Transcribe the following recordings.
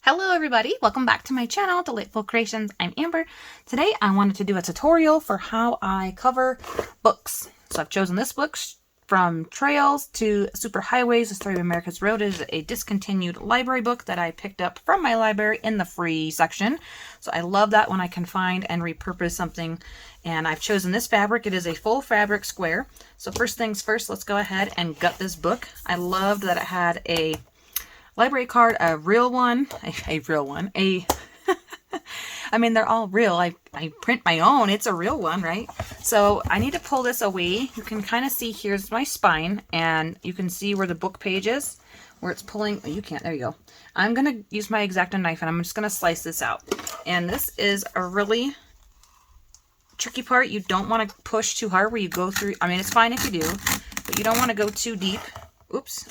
Hello everybody, welcome back to my channel, Delightful Creations. I'm Amber. Today I wanted to do a tutorial for how I cover books. So I've chosen this book, From Trails to Superhighways, The Story of America's Road. It is a discontinued library book that I picked up from my library in the free section. So I love that when I can find and repurpose something. And I've chosen this fabric. It is a full fabric square. So first things first, let's go ahead and gut this book. I loved that it had a library card, a real one, I mean, they're all real. I print my own. It's a real one, right? So I need to pull this away. You can kind of see here's my spine, and you can see where the book page is, where it's pulling. Oh, you can't. There you go. I'm going to use my X-Acto knife, and I'm just going to slice this out. And this is a really tricky part. You don't want to push too hard where you go through. I mean, it's fine if you do, but you don't want to go too deep,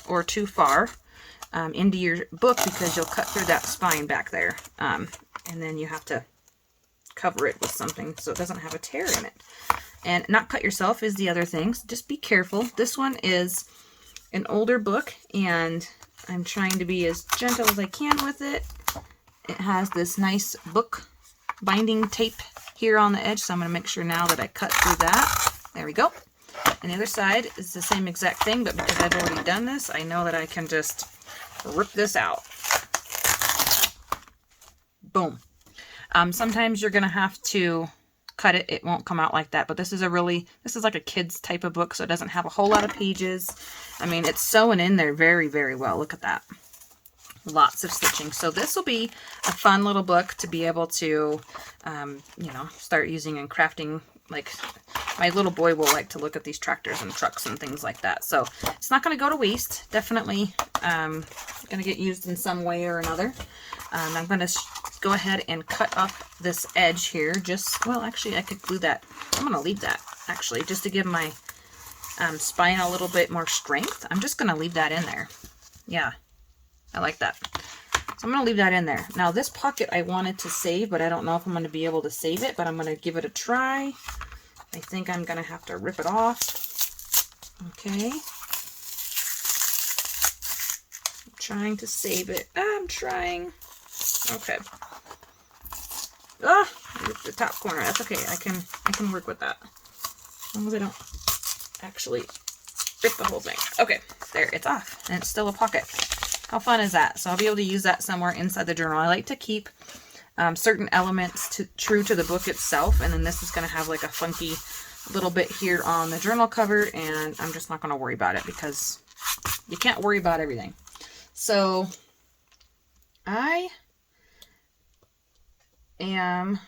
or too far into your book, because you'll cut through that spine back there. And then you have to cover it with something so it doesn't have a tear in it. And not cut yourself is the other thing. So just be careful. This one is an older book, and I'm trying to be as gentle as I can with it. It has this nice book binding tape here on the edge, so I'm going to make sure now that I cut through that. There we go. And the other side is the same exact thing, but because I've already done this, I know that I can just rip this out. Boom. Sometimes you're going to have to cut it. It won't come out like that, but this is like a kid's type of book, so it doesn't have a whole lot of pages. I mean, it's sewn in there very, very well. Look at that. Lots of stitching. So this will be a fun little book to be able to, start using and crafting. Like, my little boy will like to look at these tractors and trucks and things like that. So it's not going to go to waste. Definitely going to get used in some way or another. I'm going to go ahead and cut off this edge here. Actually, I could glue that. I'm going to leave that, actually, just to give my spine a little bit more strength. I'm just going to leave that in there. Yeah, I like that. So I'm going to leave that in there. Now, this pocket I wanted to save, but I don't know if I'm going to be able to save it, but I'm going to give it a try. I think I'm going to have to rip it off. Okay. I'm trying to save it. I'm trying. Okay. Ah, I ripped the top corner. That's okay. I can work with that. As long as I don't actually rip the whole thing. Okay, there, it's off, and it's still a pocket. How fun is that? So I'll be able to use that somewhere inside the journal. I like to keep certain elements true to the book itself, and then this is going to have like a funky little bit here on the journal cover, and I'm just not going to worry about it because you can't worry about everything. So I am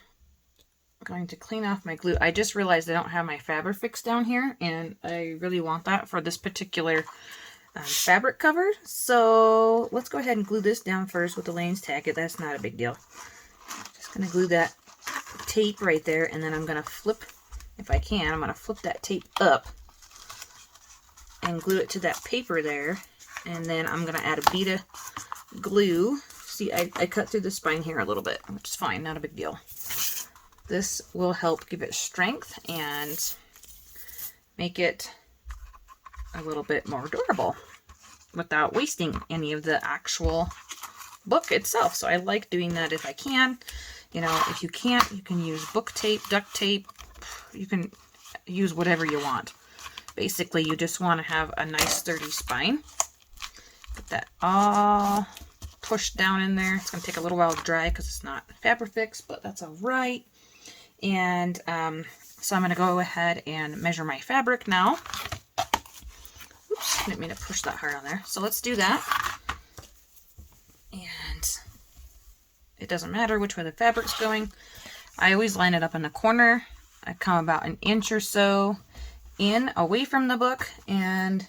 going to clean off my glue. I just realized I don't have my Fabrifix down here, and I really want that for this particular fabric cover. So let's go ahead and glue this down first with the Lane's Tack. That's not a big deal. Just going to glue that tape right there, and then I'm going to flip, if I can, I'm going to flip that tape up and glue it to that paper there, and then I'm going to add a bead of glue. See, I cut through the spine here a little bit, which is fine, not a big deal. This will help give it strength and make it a little bit more durable without wasting any of the actual book itself. So I like doing that if I can. You know, if you can't, you can use book tape, duct tape. You can use whatever you want. Basically, you just want to have a nice sturdy spine. Get that all pushed down in there. It's going to take a little while to dry because it's not Fabrifix, but that's all right. And so I'm going to go ahead and measure my fabric now. Oops, didn't mean to push that hard on there. So let's do that. And it doesn't matter which way the fabric's going. I always line it up in the corner. I come about an inch or so away from the book, and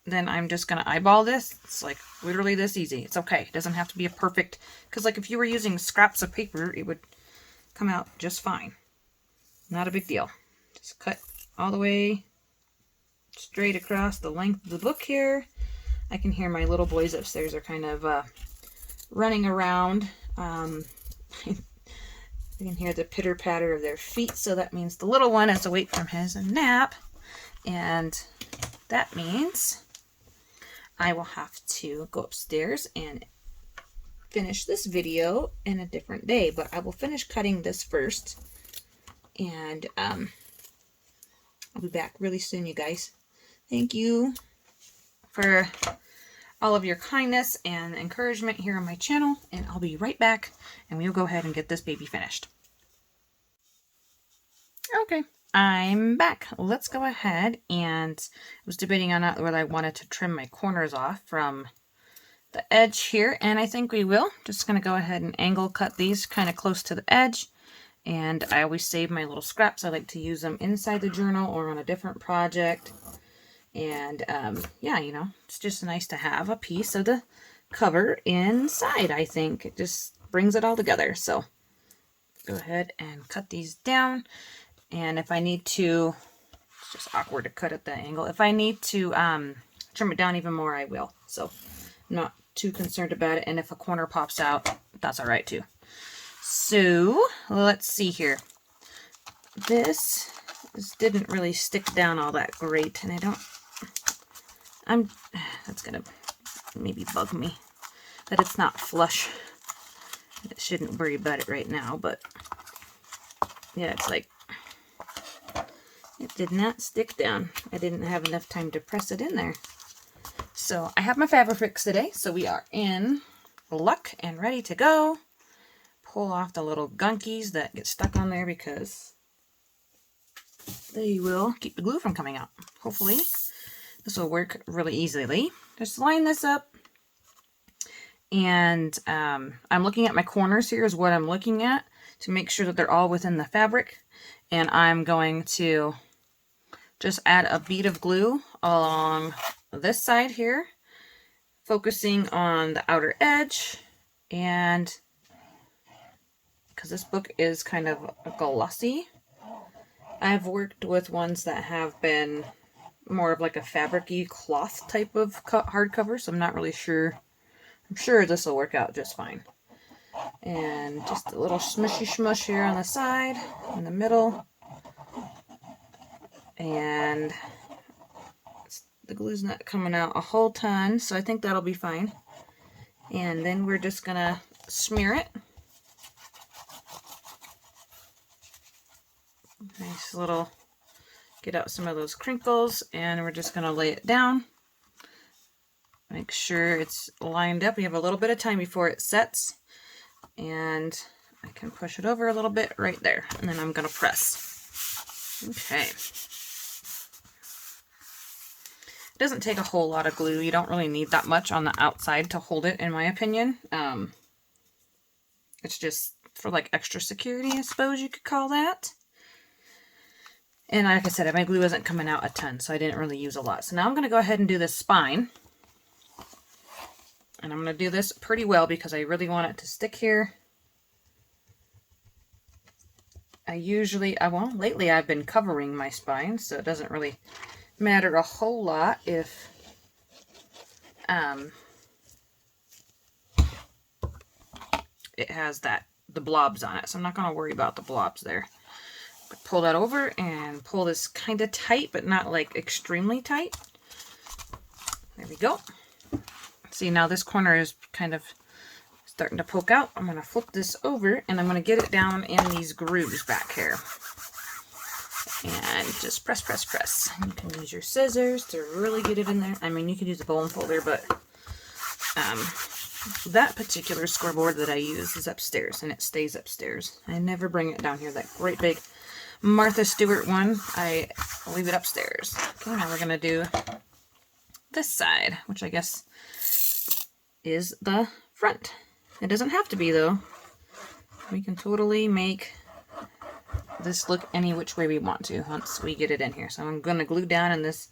then I'm just going to eyeball this. It's like literally this easy. It's okay. It doesn't have to be a perfect, because like if you were using scraps of paper, it would come out just fine. Not a big deal. Just cut all the way straight across the length of the book here. I can hear my little boys upstairs are kind of running around. You can hear the pitter-patter of their feet, so that means the little one is awake from his nap. And that means I will have to go upstairs and finish this video in a different day, but I will finish cutting this first, and I'll be back really soon, you guys. Thank you for all of your kindness and encouragement here on my channel, and I'll be right back, and we'll go ahead and get this baby finished. Okay, I'm back. Let's go ahead, and I was debating on whether I wanted to trim my corners off from the edge here, and I think we will. Just going to go ahead and angle cut these kind of close to the edge, and I always save my little scraps. I like to use them inside the journal or on a different project, and yeah, you know, it's just nice to have a piece of the cover inside. I think it just brings it all together. So go ahead and cut these down, and if I need to, it's just awkward to cut at the angle. If I need to trim it down even more, I will. So I'm not too concerned about it, and if a corner pops out, that's all right too. So let's see here. This didn't really stick down all that great, and that's gonna maybe bug me that it's not flush. I shouldn't worry about it right now, but yeah, it's like it did not stick down. I didn't have enough time to press it in there. So I have my Fabrifix today, so we are in luck and ready to go. Pull off the little gunkies that get stuck on there because they will keep the glue from coming out. Hopefully this will work really easily. Just line this up, and I'm looking at my corners here is what I'm looking at to make sure that they're all within the fabric, and I'm going to just add a bead of glue along this side here, focusing on the outer edge, and because this book is kind of glossy, I've worked with ones that have been more of like a fabric-y cloth type of hardcover, so I'm not really sure. I'm sure this will work out just fine. And just a little smushy smush here on the side, in the middle, and the glue's not coming out a whole ton, so I think that'll be fine. And then we're just gonna smear it. Nice little, get out some of those crinkles, and we're just gonna lay it down. Make sure it's lined up. We have a little bit of time before it sets, and I can push it over a little bit right there, and then I'm gonna press. Okay. It doesn't take a whole lot of glue. You don't really need that much on the outside to hold it, in my opinion. It's just for like extra security, I suppose you could call that. And like I said, my glue isn't coming out a ton, so I didn't really use a lot. So now I'm going to go ahead and do this spine. And I'm going to do this pretty well because I really want it to stick here. Well, lately I've been covering my spine, so it doesn't really matter a whole lot if it has the blobs on it, so I'm not going to worry about the blobs there. But pull that over and pull this kind of tight, but not like extremely tight. There we go. See, now this corner is kind of starting to poke out. I'm going to flip this over, and I'm going to get it down in these grooves back here. And just press, press, press. You can use your scissors to really get it in there. I mean, you could use a bone folder, but that particular scoreboard that I use is upstairs, and it stays upstairs. I never bring it down here. That great big Martha Stewart one, I leave it upstairs. Okay, now we're going to do this side, which I guess is the front. It doesn't have to be, though. We can totally make this look any which way we want to once we get it in here. So I'm going to glue down in this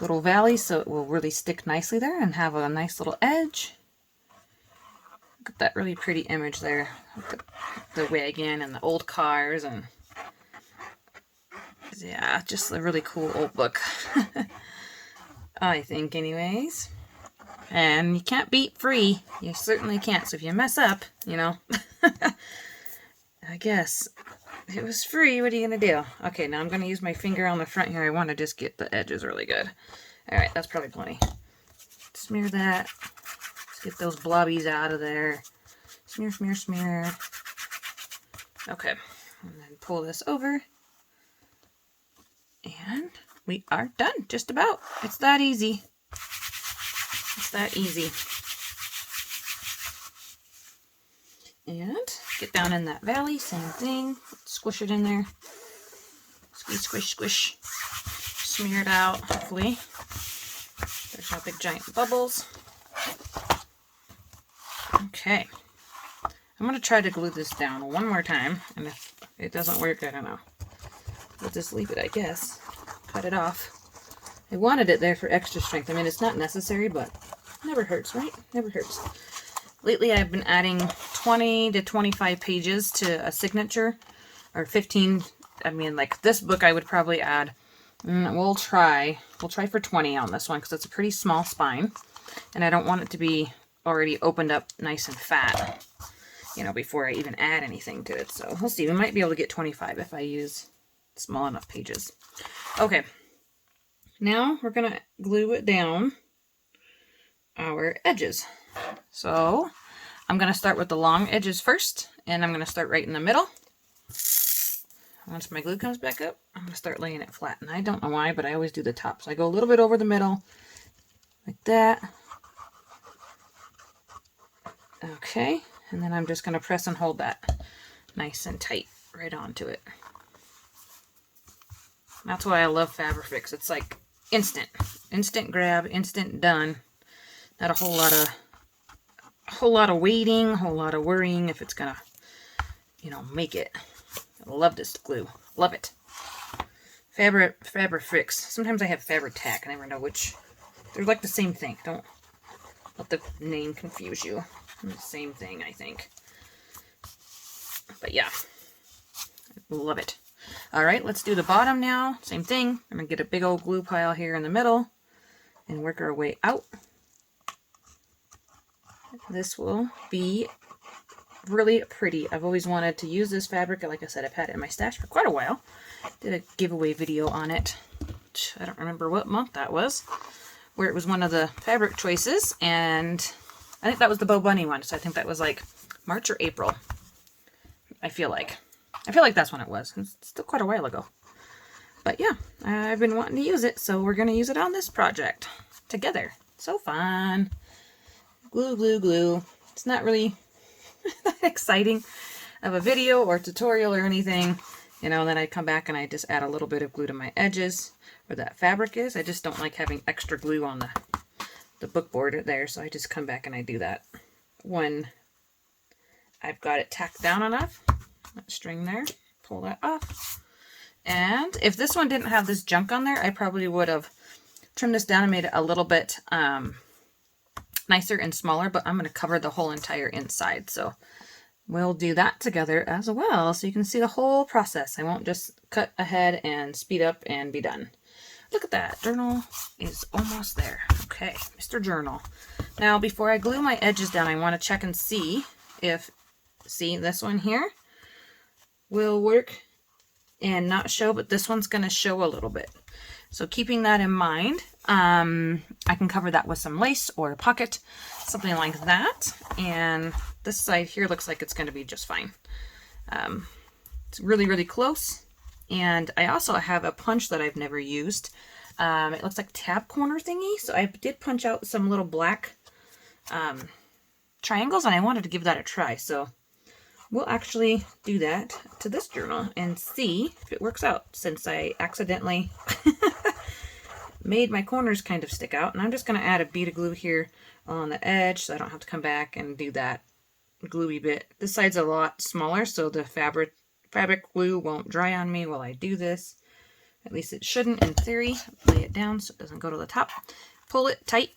little valley so it will really stick nicely there and have a nice little edge. Look at that really pretty image there. The wagon and the old cars, and yeah, just a really cool old book. I think anyways. And you can't beat free. You certainly can't. So if you mess up, you know, I guess it was free. What are you going to do? Okay, now I'm going to use my finger on the front here. I want to just get the edges really good. All right, that's probably plenty. Smear that. Let's get those blobbies out of there. Smear, smear, smear. Okay, and then pull this over. And we are done, just about. It's that easy. It's that easy. And get down in that valley, same thing. Squish it in there. Squeeze, squish, squish. Smear it out, hopefully. There's no big giant bubbles. Okay. I'm going to try to glue this down one more time, and if it doesn't work, I don't know. We'll just leave it, I guess. Cut it off. I wanted it there for extra strength. I mean, it's not necessary, but never hurts, right? Never hurts. Lately, I've been adding 20 to 25 pages to a signature, or 15. I mean, like this book, I would probably add, we'll try for 20 on this one, because it's a pretty small spine, and I don't want it to be already opened up nice and fat, you know, before I even add anything to it. So we'll see. We might be able to get 25 if I use small enough pages. Okay, now we're going to glue it down our edges. So I'm going to start with the long edges first, and I'm going to start right in the middle. Once my glue comes back up, I'm going to start laying it flat. And I don't know why, but I always do the top. So I go a little bit over the middle, like that. Okay, and then I'm just going to press and hold that nice and tight right onto it. That's why I love Fabrifix. It's like instant grab, instant done. Not a whole lot of waiting, a whole lot of worrying if it's gonna, you know, make it. I love this glue. Love it. Fabrifix. Sometimes I have Fabri-Tac. I never know which. They're like the same thing. Don't let the name confuse you. They're the same thing, I think. But yeah, love it. All right, let's do the bottom now. Same thing. I'm gonna get a big old glue pile here in the middle and work our way out. This will be really pretty. I've always wanted to use this fabric. Like I said, I've had it in my stash for quite a while. Did a giveaway video on it. I don't remember what month that was, where it was one of the fabric choices, and I think that was the Bo Bunny one. So I think that was like March or April. I feel like that's when it was. It's still quite a while ago. But yeah, I've been wanting to use it, so we're going to use it on this project together. So fun. Glue, glue, glue. It's not really that exciting of a video or tutorial or anything. You know, then I come back and I just add a little bit of glue to my edges where that fabric is. I just don't like having extra glue on the book board there, so I just come back and I do that when I've got it tacked down enough. That string there, pull that off. And if this one didn't have this junk on there, I probably would have trimmed this down and made it a little bit nicer and smaller, but I'm going to cover the whole entire inside. So we'll do that together as well, so you can see the whole process. I won't just cut ahead and speed up and be done. Look at that. Journal is almost there. Okay, Mr. Journal. Now, before I glue my edges down, I want to check and see if, see this one here will work and not show, but this one's going to show a little bit. So keeping that in mind, I can cover that with some lace or a pocket, something like that. And this side here looks like it's going to be just fine. It's really, really close. And I also have a punch that I've never used. It looks like tab corner thingy. So I did punch out some little black triangles, and I wanted to give that a try. So we'll actually do that to this journal and see if it works out, since I accidentally made my corners kind of stick out. And I'm just going to add a bead of glue here on the edge so I don't have to come back and do that gluey bit. This side's a lot smaller, so the fabric glue won't dry on me while I do this. At least it shouldn't in theory. Lay it down so it doesn't go to the top. Pull it tight.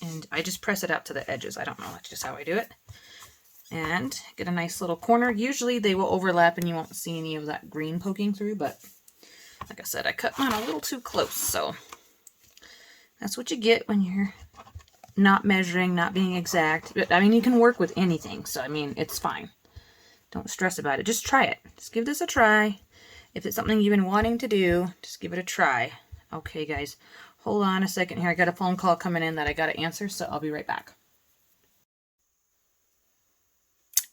And I just press it out to the edges. I don't know, that's just how I do it. And get a nice little corner. Usually they will overlap and you won't see any of that green poking through, but like I said, I cut mine a little too close, so that's what you get when you're not measuring, not being exact. But I mean, you can work with anything, so I mean, it's fine. Don't stress about it. Just try it. Just give this a try. If it's something you've been wanting to do, just give it a try. Okay, guys, hold on a second here. I got a phone call coming in that I got to answer, so I'll be right back.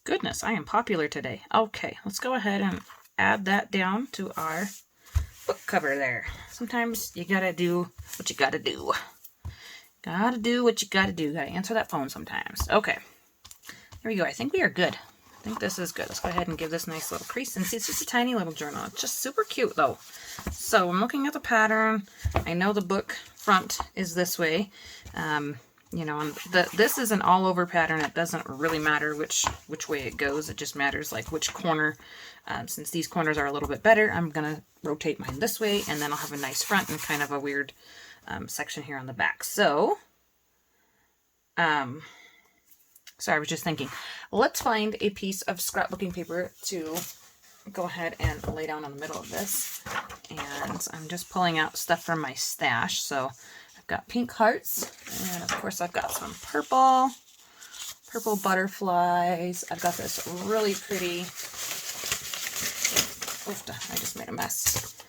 Goodness, I am popular today. Okay, let's go ahead and add that down to our book cover there. Sometimes you gotta do what you gotta do. Gotta do what you gotta do. Gotta answer that phone sometimes. Okay, there we go. I think we are good. I think this is good. Let's go ahead and give this a nice little crease. And see, it's just a tiny little journal. It's just super cute though. So I'm looking at the pattern. I know the book front is this way. You know, and this is an all-over pattern. It doesn't really matter which way it goes. It just matters like which corner. Since these corners are a little bit better, I'm going to rotate mine this way, and then I'll have a nice front and kind of a weird section here on the back. So, sorry, I was just thinking. Let's find a piece of scrapbooking paper to go ahead and lay down in the middle of this. And I'm just pulling out stuff from my stash. So I've got pink hearts, and of course I've got some purple butterflies. I've got this really pretty, oof, I just made a mess,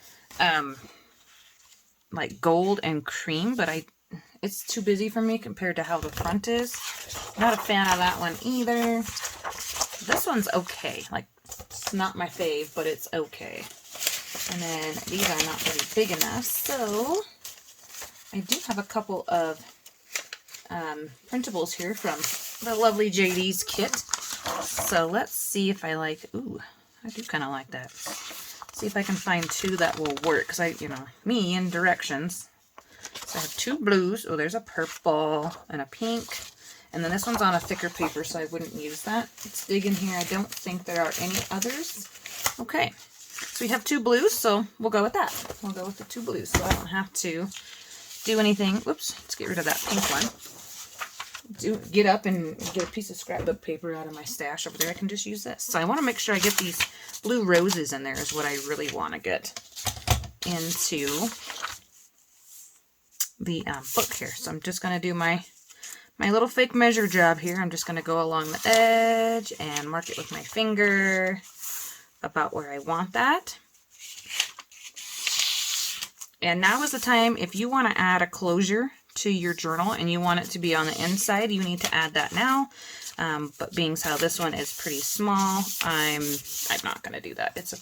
like gold and cream, but it's too busy for me compared to how the front is. Not a fan of that one either. This one's okay. Like, it's not my fave, but it's okay. And then these are not really big enough, so I do have a couple of printables here from the lovely JD's kit. So let's see if I like, ooh, I do kind of like that. See if I can find two that will work, because me and directions. So I have two blues. Oh, there's a purple and a pink. And then this one's on a thicker paper, so I wouldn't use that. Let's dig in here. I don't think there are any others. Okay. So we have two blues, so we'll go with that. We'll go with the two blues, so I don't have to do anything. Whoops. Let's get rid of that pink one. Get up and get a piece of scrapbook paper out of my stash over there. I can just use this. So I want to make sure I get these blue roses in there is what I really want to get into the book here. So I'm just going to do my little fake measure job here. I'm just going to go along the edge and mark it with my finger about where I want that. And now is the time, if you want to add a closure to your journal and you want it to be on the inside, you need to add that now. But being how this one is pretty small, I'm not going to do that. It's a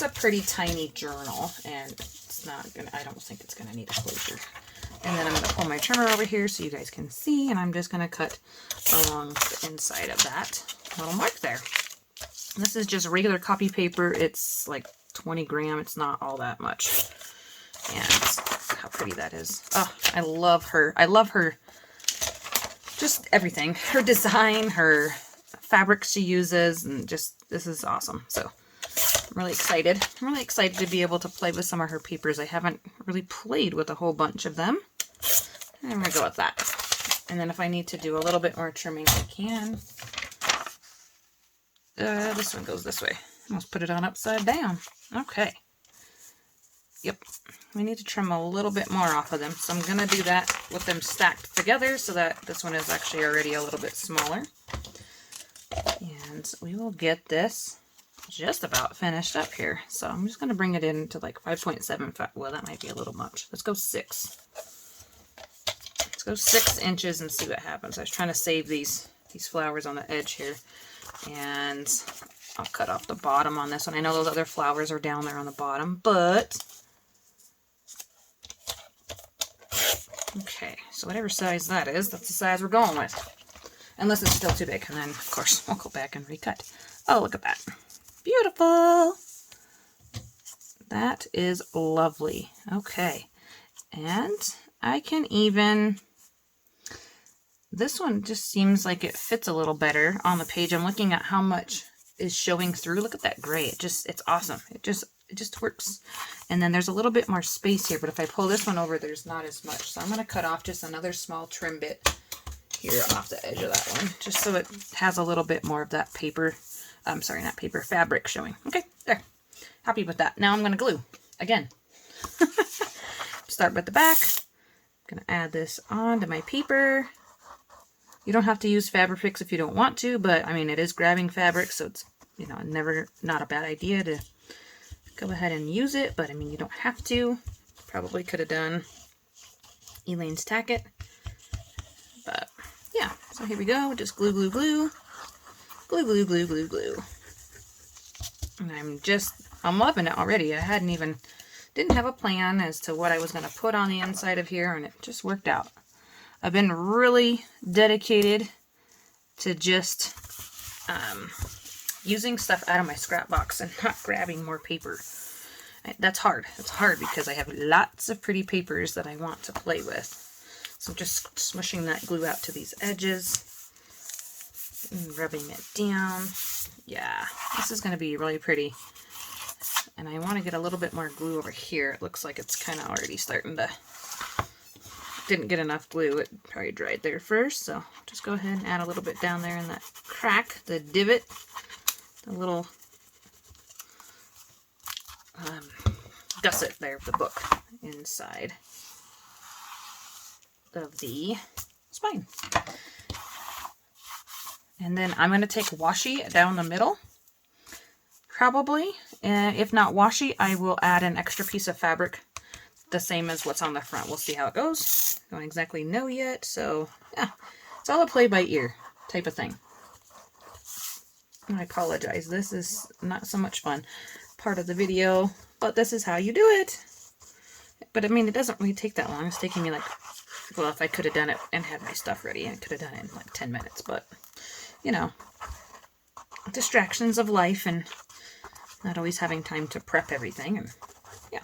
pretty tiny journal, and I don't think it's going to need a closure. And then I'm going to pull my trimmer over here so you guys can see, and I'm just going to cut along the inside of that little mark there. And this is just regular copy paper. It's like 20 grams. It's not all that much. And how pretty that is. Oh, I love her. I love her. Just everything. Her design, her fabrics she uses, and just, this is awesome. So I'm really excited. I'm really excited to be able to play with some of her papers. I haven't really played with a whole bunch of them. And I'm going to go with that. And then if I need to do a little bit more trimming, I can. This one goes this way. Almost put it on upside down. Okay. Yep. We need to trim a little bit more off of them. So I'm going to do that with them stacked together so that this one is actually already a little bit smaller. And we will get this just about finished up here. So I'm just going to bring it in to like 5.75. Well, that might be a little much. Let's go 6. Let's go 6 inches and see what happens. I was trying to save these flowers on the edge here. And I'll cut off the bottom on this one. I know those other flowers are down there on the bottom, but okay, so whatever size that is, that's the size we're going with. Unless it's still too big, and then, of course, we'll go back and recut. Oh, look at that. Beautiful! That is lovely. Okay, and I can even... This one just seems like it fits a little better on the page. I'm looking at how much is showing through. Look at that gray. It's awesome. It just works. And then there's a little bit more space here, but if I pull this one over, there's not as much. So I'm going to cut off just another small trim bit here off the edge of that one, just so it has a little bit more of that paper, sorry, not paper, fabric showing. Okay, there. Happy with that. Now I'm going to glue again. Start with the back. I'm going to add this onto my paper. You don't have to use Fabrifix if you don't want to, but I mean, it is grabbing fabric, so it's, not a bad idea to go ahead and use it, but I mean, you don't have to. Probably could have done Elaine's Tack It, but yeah, so here we go. Just glue, glue, glue. glue, glue, glue, glue, glue. And I'm loving it already. Didn't have a plan as to what I was going to put on the inside of here, and it just worked out. I've been really dedicated to just using stuff out of my scrap box and not grabbing more paper. That's hard. It's hard because I have lots of pretty papers that I want to play with. So I'm just smushing that glue out to these edges and rubbing it down. Yeah, this is going to be really pretty. And I want to get a little bit more glue over here. It looks like it's kind of already starting to... Didn't get enough glue. It probably dried there first. So just go ahead and add a little bit down there in that crack, the divot, the little gusset there of the book inside of the spine. And then I'm going to take washi down the middle. Probably. If not washi, I will add an extra piece of fabric, the same as what's on the front. We'll see how it goes. Don't exactly know yet, so yeah, it's all a play by ear type of thing. I apologize. This is not so much fun part of the video, but this is how you do it. But I mean, it doesn't really take that long. It's taking me like, well, if I could have done it and had my stuff ready, I could have done it in like 10 minutes, but you know, distractions of life and not always having time to prep everything, and yeah,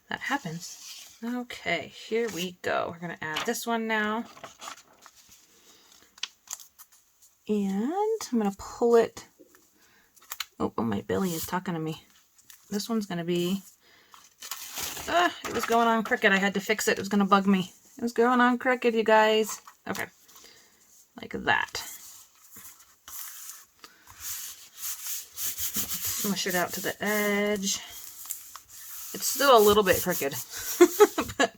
that happens. Okay, here we go. We're going to add this one now. And I'm going to pull it. Oh, my belly is talking to me. This one's going to be... it was going on crooked. I had to fix it. It was going to bug me. It was going on crooked, you guys. Okay. Like that. Smush it out to the edge. It's still a little bit crooked, but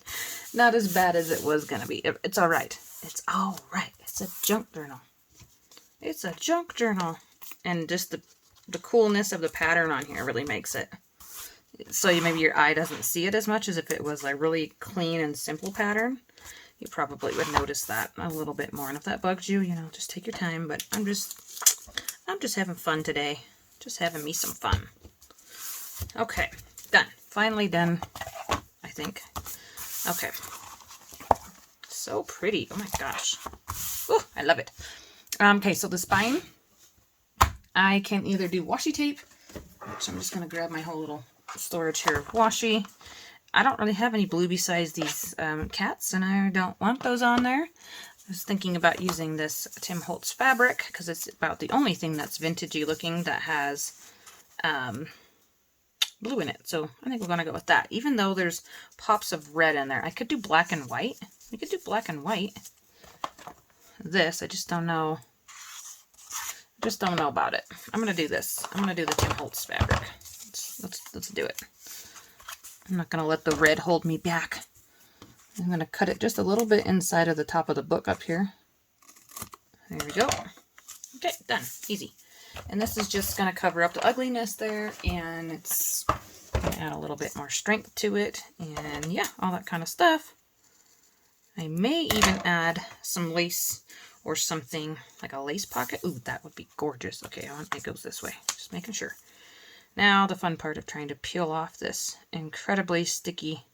not as bad as it was going to be. It's all right. It's all right. It's a junk journal. It's a junk journal. And just the coolness of the pattern on here really makes it. So maybe your eye doesn't see it as much as if it was a really clean and simple pattern. You probably would notice that a little bit more. And if that bugs you, you know, just take your time. But I'm just having fun today. Just having me some fun. Okay, done. Finally done, I think. Okay. So pretty. Oh my gosh. Oh, I love it. Okay, so the spine, I can either do washi tape, which I'm just going to grab my whole little storage here of washi. I don't really have any blue besides these cats, and I don't want those on there. I was thinking about using this Tim Holtz fabric because it's about the only thing that's vintagey looking that has blue in it. So I think we're going to go with that. Even though there's pops of red in there. I could do black and white. We could do black and white. This, I just don't know. Just don't know about it. I'm going to do this. I'm going to do the Tim Holtz fabric. Let's do it. I'm not going to let the red hold me back. I'm going to cut it just a little bit inside of the top of the book up here. There we go. Okay, done. Easy. And this is just going to cover up the ugliness there, and it's going to add a little bit more strength to it, and yeah, all that kind of stuff. I may even add some lace or something, like a lace pocket. Ooh, that would be gorgeous. Okay, it goes this way. Just making sure. Now the fun part of trying to peel off this incredibly sticky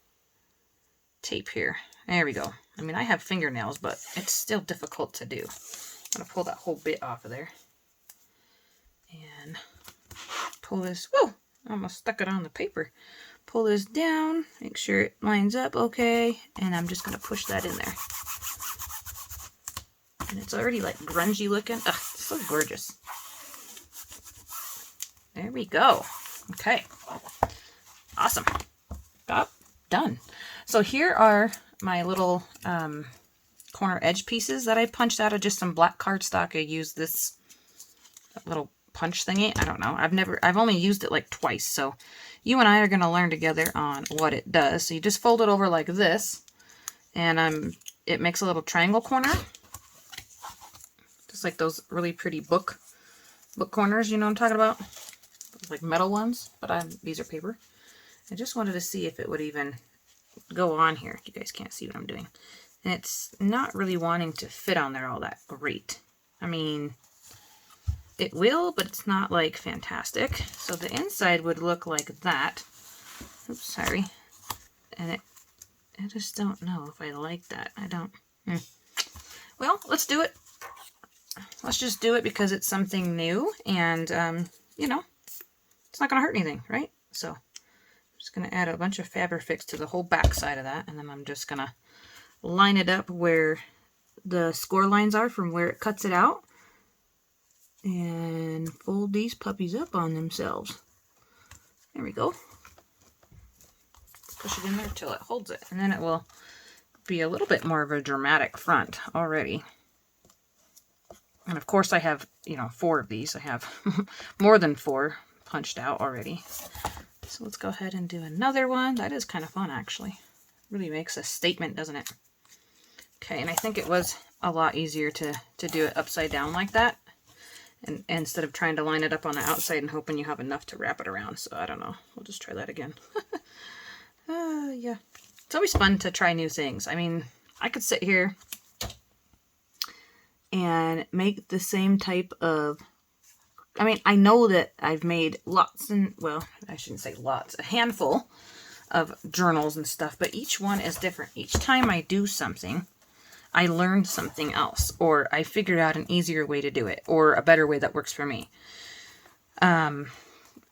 tape here. There we go. I mean, I have fingernails, but it's still difficult to do. I'm going to pull that whole bit off of there. And pull this. Whoa! I almost stuck it on the paper. Pull this down. Make sure it lines up okay. And I'm just going to push that in there. And it's already like grungy looking. Ugh, it's so gorgeous. There we go. Okay. Awesome. Oh, done. So here are my little corner edge pieces that I punched out of just some black cardstock. I used this little punch thingy. I don't know. I've only used it like twice. So you and I are going to learn together on what it does. So you just fold it over like this, and it makes a little triangle corner. Just like those really pretty book corners, you know what I'm talking about? Like metal ones, but these are paper. I just wanted to see if it would even go on here. You guys can't see what I'm doing. And it's not really wanting to fit on there all that great. I mean, It will, but it's not like fantastic. So the inside would look like that. Oops, sorry. And I just don't know if I like that. I don't. Well, let's do it. Let's just do it because it's something new, and you know, it's not going to hurt anything, right? So I'm just going to add a bunch of Fabrifix to the whole back side of that, and then I'm just going to line it up where the score lines are from where it cuts it out, and fold these puppies up on themselves. There we go. Push it in there till it holds it, and then it will be a little bit more of a dramatic front already. And of course I have, you know, 4 of these. I have more than 4 punched out already. So let's go ahead and do another one. That is kind of fun, actually. Really makes a statement, doesn't it? Okay, and I think it was a lot easier to do it upside down like that, and instead of trying to line it up on the outside and hoping you have enough to wrap it around. So I don't know. We'll just try that again. Yeah. It's always fun to try new things. I mean, I could sit here and make the same type of... I mean, I know that I've made lots and... Well, I shouldn't say lots. A handful of journals and stuff, but each one is different. Each time I do something, I learned something else, or I figured out an easier way to do it, or a better way that works for me.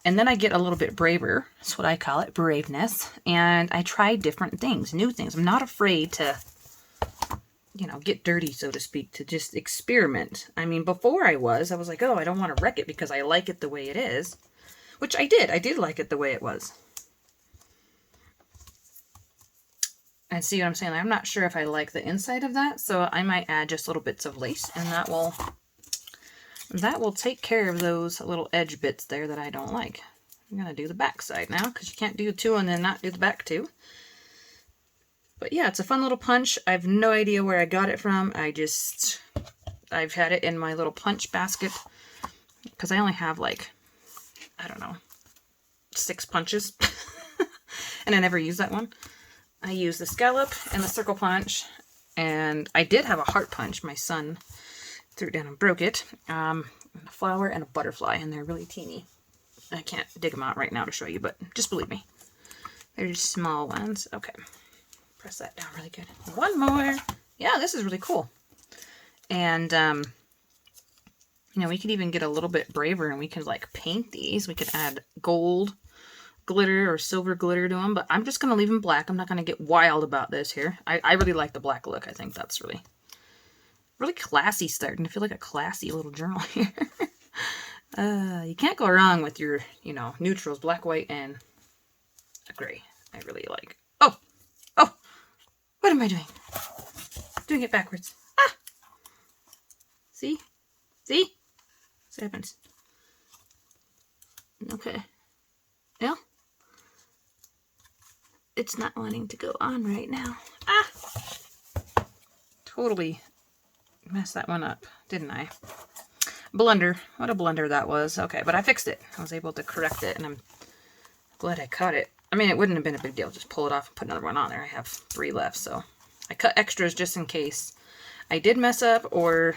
And then I get a little bit braver. That's what I call it, braveness. And I try different things, new things. I'm not afraid to, you know, get dirty, so to speak, to just experiment. I mean, before I was like, oh, I don't want to wreck it because I like it the way it is. Which I did. I did like it the way it was. And see what I'm saying? I'm not sure if I like the inside of that, so I might add just little bits of lace, and that will take care of those little edge bits there that I don't like. I'm going to do the back side now, because you can't do 2 and then not do the back 2. But yeah, it's a fun little punch. I have no idea where I got it from. I've had it in my little punch basket, because I only have like, I don't know, 6 punches. And I never use that one. I use the scallop and the circle punch, and I did have a heart punch. My son threw it down and broke it. A flower and a butterfly, and they're really teeny. I can't dig them out right now to show you, but just believe me. They're just small ones. Okay. Press that down really good. One more. Yeah, this is really cool. And, you know, we could even get a little bit braver, and we could, like, paint these. We could add gold glitter or silver glitter to them, but I'm just going to leave them black. I'm not going to get wild about this here. I really like the black look. I think that's really classy, starting to feel like a classy little journal here. You can't go wrong with your, you know, neutrals, black, white, and a gray. I really like. Oh, what am I doing? Doing it backwards. Ah! See? See? What happens? Okay. Well, it's not wanting to go on right now. Ah! Totally messed that one up, didn't I? Blunder. What a blunder that was. Okay, but I fixed it. I was able to correct it, and I'm glad I caught it. I mean, it wouldn't have been a big deal. Just pull it off and put another one on there. I have 3 left, so I cut extras just in case I did mess up, or,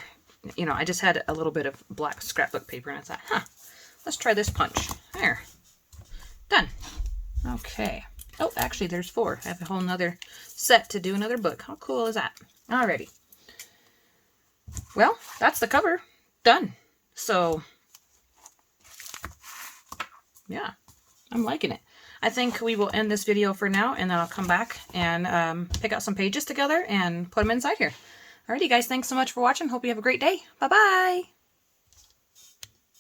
you know, I just had a little bit of black scrapbook paper, and I thought, let's try this punch. There. Done. Okay. Oh, actually, there's 4. I have a whole nother set to do another book. How cool is that? Alrighty. Well, that's the cover. Done. So, yeah, I'm liking it. I think we will end this video for now, and then I'll come back and pick out some pages together and put them inside here. Alrighty, guys, thanks so much for watching. Hope you have a great day. Bye-bye.